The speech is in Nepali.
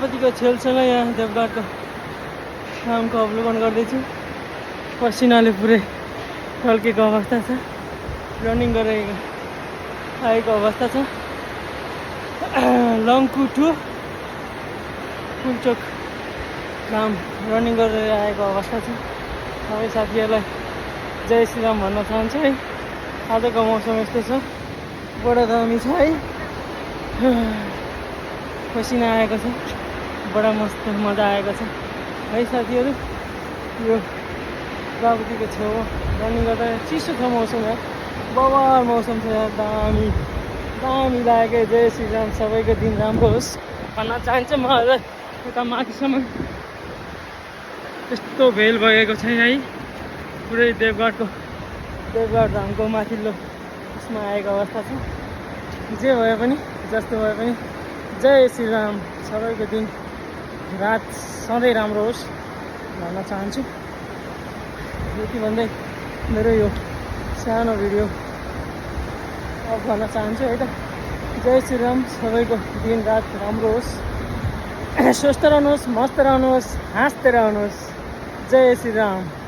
गणपतिको छेउछेउमा यहाँ देवघाटको ठाउँको अवलोकन गर्दैछु। पसिनाले पुरै टल्केको अवस्था छ। रनिङ गरेर आएको अवस्था छ। लङ्कु टु पुल्चोक धाम रनिङ गरेर आएको अवस्था छ। सबै साथीहरूलाई जय श्रीराम भन्न चाहन्छु है। आजको मौसम यस्तो छ, बडा दामी छ है। पसिना आएको छ, बडा मस्त मजा आएको छ है साथीहरू। यो बाबुतीको छेउमा रनिङ गर्दा चिसो छ मौसम यार, बवाल मौसम छ यार, दामी दामी लाग्यो। जय श्रीराम, सबैको दिन राम्रो होस् भन्न चाहन्छु। म अझ यता माथिसम्म यस्तो भेल भएको छ है, पुरै देवघाट धामको माथिल्लो उसमा आएको अवस्था छ। जे भए पनि जस्तो भए पनि जय श्रीराम, सबैको दिन रात सधैँ राम्रो होस् भन्न चाहन्छु। यति भन्दै मेरो यो सानो भिडियो अफ गर्न चाहन्छु है त। जय श्रीराम, सबैको दिन रात राम्रो होस्, स्वस्थ रहनुहोस्, मस्त रहनुहोस्, हाँस्दै रहनुहोस्। जय श्रीराम।